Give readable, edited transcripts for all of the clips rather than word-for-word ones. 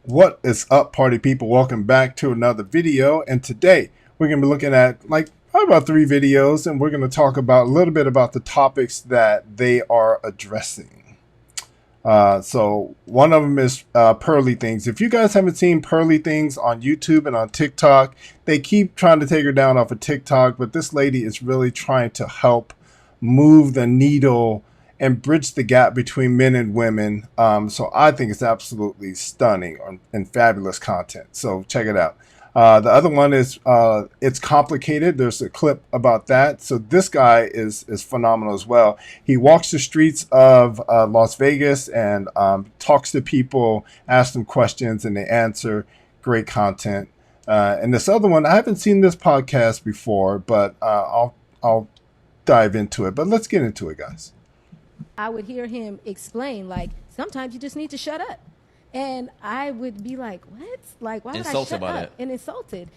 What is up, party people? Welcome back to another video, and today we're going to be looking at probably about 3 videos, and we're going to talk about a little bit about the topics that they are addressing. So one of them is Pearly Things. If you guys haven't seen Pearly Things on YouTube and on TikTok, they keep trying to take her down off of TikTok, but this lady is really trying to help move the needle and bridge the gap between men and women. So I think it's absolutely stunning and fabulous content. So check it out. The other one is It's Complicated. There's a clip about that. So this guy is phenomenal as well. He walks the streets of Las Vegas and talks to people, asks them questions, and they answer. Great content. And this other one, I haven't seen this podcast before, but I'll dive into it. But let's get into it, guys. I would hear him explain, like, sometimes you just need to shut up. And I would be like, what? Like, why would I shut up? And insulted.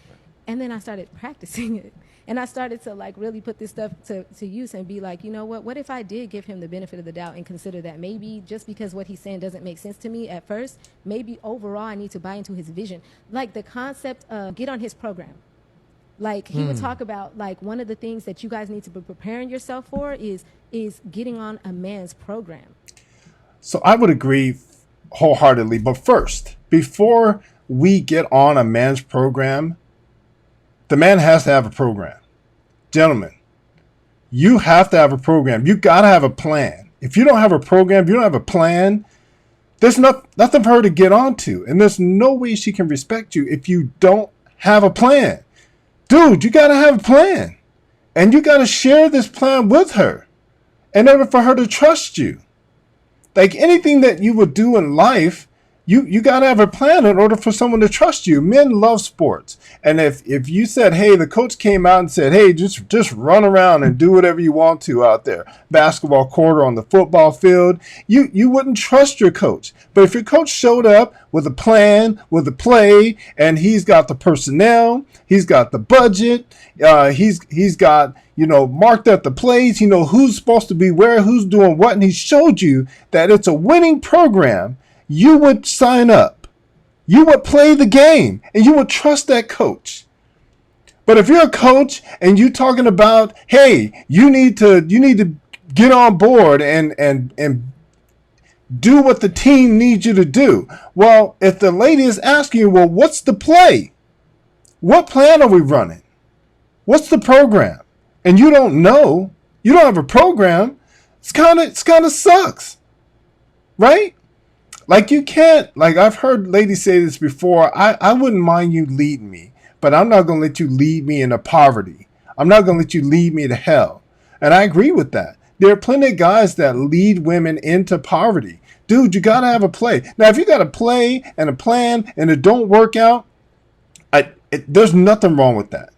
And then I started practicing it. And I started to, like, really put this stuff to use and be like, you know what if I did give him the benefit of the doubt and consider that maybe just because what he's saying doesn't make sense to me at first, maybe overall I need to buy into his vision. Like the concept of get on his program. Like he would talk about, like, one of the things that you guys need to be preparing yourself for is getting on a man's program. So I would agree wholeheartedly. But first, before we get on a man's program, the man has to have a program. Gentlemen, you have to have a program. You got to have a plan. If you don't have a program, if you don't have a plan, there's nothing for her to get onto. And there's no way she can respect you if you don't have a plan. Dude, you got to have a plan. And you got to share this plan with her in order for her to trust you. Like anything that you would do in life, you got to have a plan in order for someone to trust you. Men love sports. And if you said, hey, the coach came out and said, hey, just run around and do whatever you want to out there, basketball court or on the football field, you wouldn't trust your coach. But if your coach showed up with a plan, with a play, and he's got the personnel, he's got the budget, he's got, marked out the plays, who's supposed to be where, who's doing what, and he showed you that it's a winning program, you would sign up. You would play the game, and you would trust that coach. But if you're a coach and you're talking about, hey, you need to get on board and do what the team needs you to do. Well, if the lady is asking you, well, what's the play? What plan are we running? What's the program? And you don't know, you don't have a program, it's kind of sucks. Right? Like you can't, like I've heard ladies say this before, I wouldn't mind you leading me, but I'm not going to let you lead me into poverty. I'm not going to let you lead me to hell. And I agree with that. There are plenty of guys that lead women into poverty. Dude, you got to have a play. Now, if you got a play and a plan and it don't work out, there's nothing wrong with that.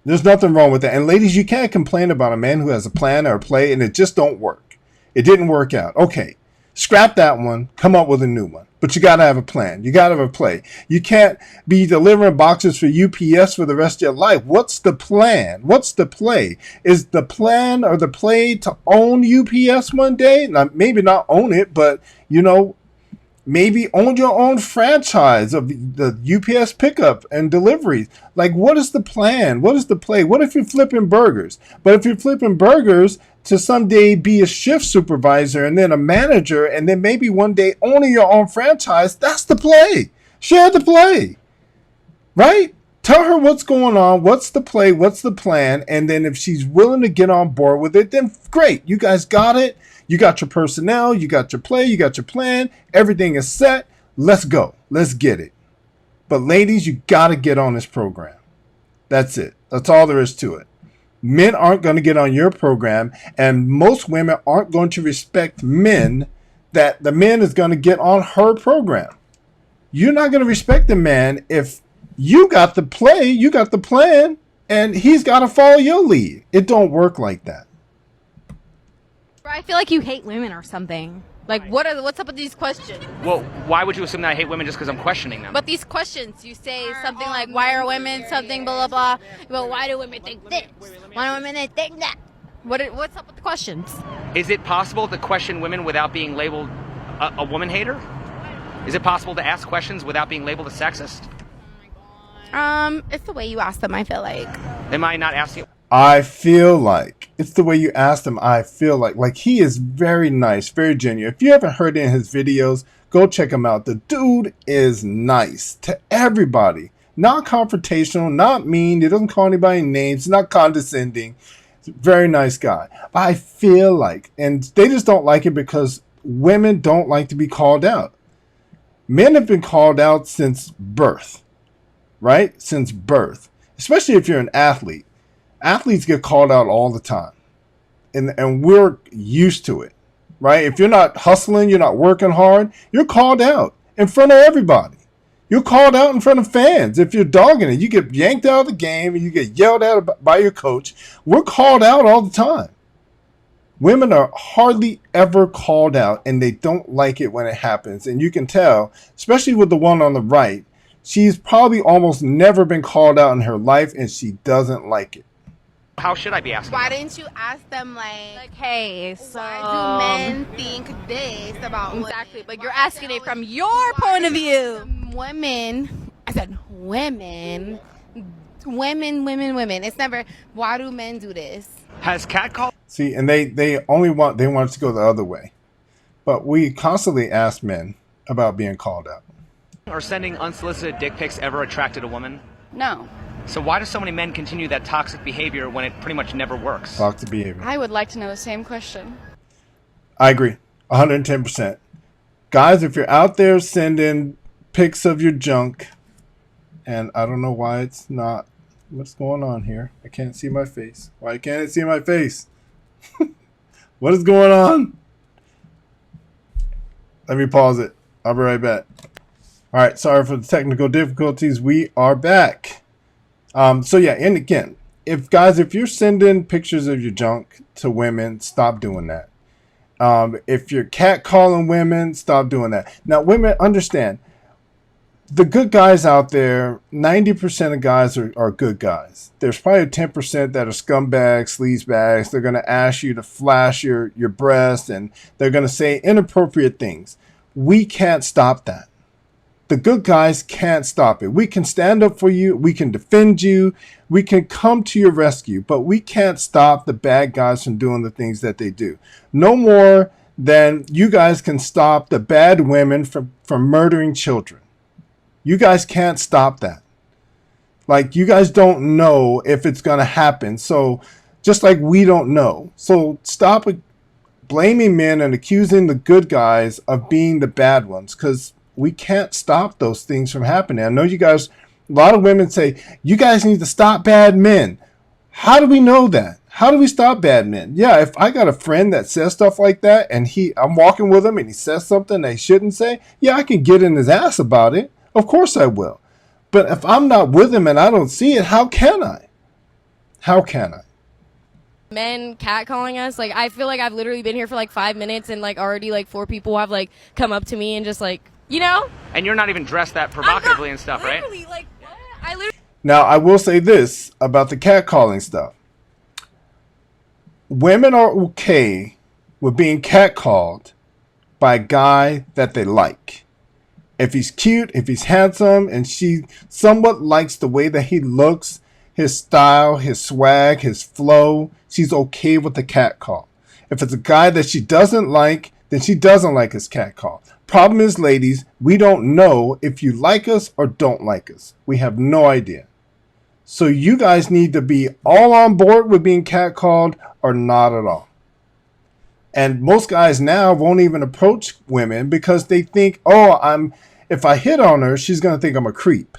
There's nothing wrong with that. And ladies, you can't complain about a man who has a plan or a play and it just don't work. It didn't work out. Okay. Scrap that one, come up with a new one. But you got to have a plan. You got to have a play. You can't be delivering boxes for UPS for the rest of your life. What's the plan? What's the play? Is the plan or the play to own UPS one day? Now, maybe not own it, but, maybe own your own franchise of the UPS pickup and deliveries. Like, what is the plan? What is the play? What if you're flipping burgers? But if you're flipping burgers to someday be a shift supervisor and then a manager and then maybe one day owning your own franchise, that's the play. Share the play, right? Tell her what's going on, what's the play, what's the plan, and then if she's willing to get on board with it, then great. You guys got it. You got your personnel, you got your play, you got your plan. Everything is set. Let's go. Let's get it. But ladies, you got to get on this program. That's it. That's all there is to it. Men aren't going to get on your program, and most women aren't going to respect men that the man is going to get on her program. You're not going to respect the man if you got the play, you got the plan, and he's got to follow your lead. It don't work like that. I feel like you hate women or something. Like, what's up with these questions? Well, why would you assume that I hate women just because I'm questioning them? But these questions, you say something like, why are women something, blah, blah, blah. Well, why do women think this? Why do women think that? What's up with the questions? Is it possible to question women without being labeled a woman hater? Is it possible to ask questions without being labeled a sexist? It's the way you ask them, I feel like. Am I not asking? I feel like it's the way you asked him. I feel like he is very nice, very genuine. If you haven't heard any of his videos, go check him out. The dude is nice to everybody, not confrontational, not mean. He doesn't call anybody names, not condescending. He's a very nice guy. But I feel like, and they just don't like it because women don't like to be called out. Men have been called out since birth, right? Since birth, especially if you're an athlete. Athletes get called out all the time, and we're used to it, right? If you're not hustling, you're not working hard, you're called out in front of everybody. You're called out in front of fans. If you're dogging it, you get yanked out of the game and you get yelled at by your coach. We're called out all the time. Women are hardly ever called out, and they don't like it when it happens. And you can tell, especially with the one on the right, she's probably almost never been called out in her life, and she doesn't like it. How should I be asking? Why didn't you ask them like, hey, so why do men think this about exactly? But you're asking it from your point of view. Women, I said women. It's never, why do men do this? Has catcall? See, and they want it to go the other way. But we constantly ask men about being called out. Or sending unsolicited dick pics ever attracted a woman? No. So why do so many men continue that toxic behavior when it pretty much never works? Toxic behavior. I would like to know the same question. I agree, 110%. Guys, if you're out there sending pics of your junk, and I don't know why it's not. What's going on here? I can't see my face. Why can't it see my face? What is going on? Let me pause it. I'll be right back. All right, sorry for the technical difficulties. We are back. So yeah, and again, if you're sending pictures of your junk to women, stop doing that. If you're catcalling women, stop doing that. Now, women, understand, the good guys out there, 90% of guys are good guys. There's probably 10% that are scumbags, sleazebags. They're going to ask you to flash your breast, and they're going to say inappropriate things. We can't stop that. The good guys can't stop it. We can stand up for you. We can defend you. We can come to your rescue, but we can't stop the bad guys from doing the things that they do. No more than you guys can stop the bad women from murdering children. You guys can't stop that. Like, you guys don't know if it's going to happen. So just like we don't know. So stop blaming men and accusing the good guys of being the bad ones, because we can't stop those things from happening. I know you guys, a lot of women say, you guys need to stop bad men. How do we know that? How do we stop bad men? Yeah, if I got a friend that says stuff like that, and I'm walking with him and he says something they shouldn't say, yeah, I can get in his ass about it. Of course I will. But if I'm not with him and I don't see it, how can I? How can I? Men catcalling us, like, I feel like I've literally been here for like 5 minutes and like already like 4 people have like come up to me and just like, you know? And you're not even dressed that provocatively and stuff, right? Like, what? Now, I will say this about the catcalling stuff. Women are okay with being catcalled by a guy that they like. If he's cute, if he's handsome, and she somewhat likes the way that he looks, his style, his swag, his flow, she's okay with the catcall. If it's a guy that she doesn't like, then she doesn't like his catcall. Problem is, ladies, we don't know if you like us or don't like us. We have no idea. So you guys need to be all on board with being catcalled or not at all. And most guys now won't even approach women because they think, if I hit on her, she's going to think I'm a creep.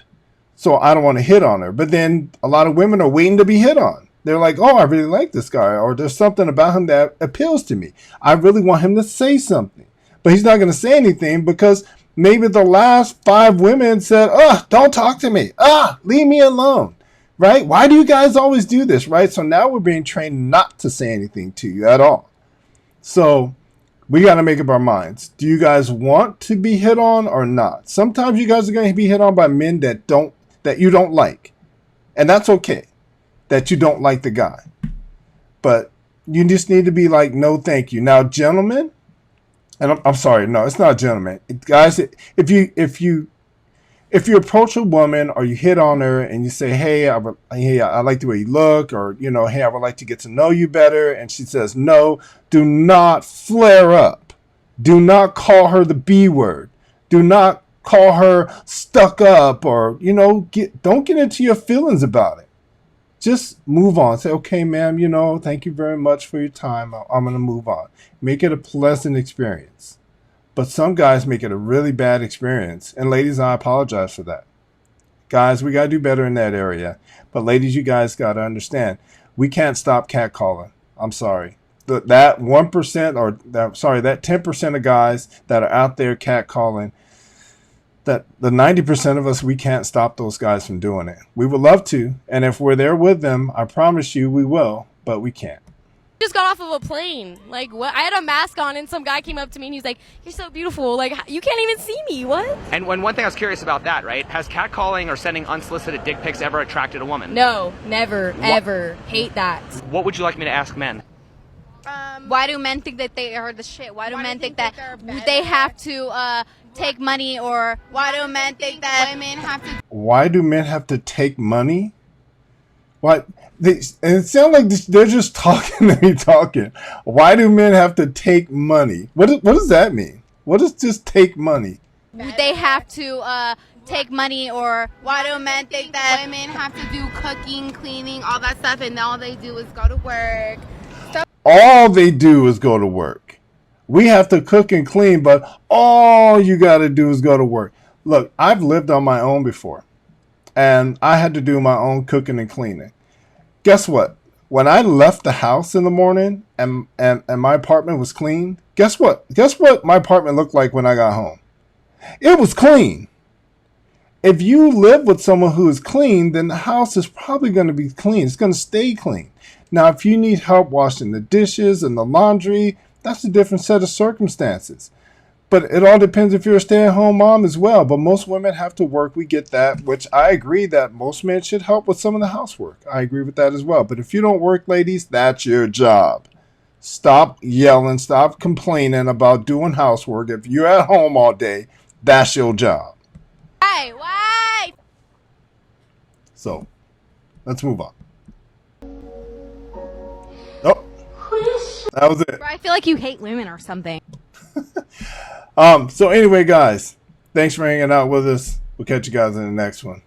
So I don't want to hit on her. But then a lot of women are waiting to be hit on. They're like, oh, I really like this guy. Or there's something about him that appeals to me. I really want him to say something. But he's not going to say anything because maybe the last 5 women said, don't talk to me. Leave me alone. Right? Why do you guys always do this? Right? So now we're being trained not to say anything to you at all. So we got to make up our minds. Do you guys want to be hit on or not? Sometimes you guys are going to be hit on by men that you don't like. And that's okay that you don't like the guy. But you just need to be like, no, thank you. Now, gentlemen, And I'm sorry, no, it's not a gentleman. Guys, if you approach a woman or you hit on her and you say, hey, I like the way you look, or, you know, hey, I would like to get to know you better, and she says no, do not flare up. Do not call her the B word. Do not call her stuck up, or, you know, don't get into your feelings about it. Just move on. Say, okay, ma'am, you know, thank you very much for your time. I'm going to move on. Make it a pleasant experience. But some guys make it a really bad experience. And ladies, I apologize for that. Guys, we got to do better in that area. But ladies, you guys got to understand, we can't stop catcalling. I'm sorry. That 1% or that 10% of guys that are out there catcalling, that the 90% of us, we can't stop those guys from doing it. We would love to. And if we're there with them, I promise you we will, but we can't. Just got off of a plane. Like, what? I had a mask on, and some guy came up to me, and he's like, "You're so beautiful. Like, you can't even see me. What?" And one thing I was curious about that, right? Has catcalling or sending unsolicited dick pics ever attracted a woman? No, never, ever. Hate that. What would you like me to ask men? Why do men think that they are the shit? Why do men think that they have to take money, or why do men think that women have to? Why do men have to take money? What? And it sounds like they're just talking to me talking. Why do men have to take money? What does that mean? What does just take money? They have to take money, or why do men think that women have to do cooking, cleaning, all that stuff, and all they do is go to work? All they do is go to work. We have to cook and clean, but all you got to do is go to work. Look, I've lived on my own before, and I had to do my own cooking and cleaning. Guess what? When I left the house in the morning and my apartment was clean, guess what? Guess what my apartment looked like when I got home? It was clean. If you live with someone who is clean, then the house is probably going to be clean. It's going to stay clean. Now, if you need help washing the dishes and the laundry, that's a different set of circumstances. But it all depends if you're a stay-at-home mom as well. But most women have to work. We get that, which I agree that most men should help with some of the housework. I agree with that as well. But if you don't work, ladies, that's your job. Stop yelling. Stop complaining about doing housework. If you're at home all day, that's your job. Why? So, let's move on. Oh, that was it. I feel like you hate women or something. So anyway, guys, thanks for hanging out with us. We'll catch you guys in the next one.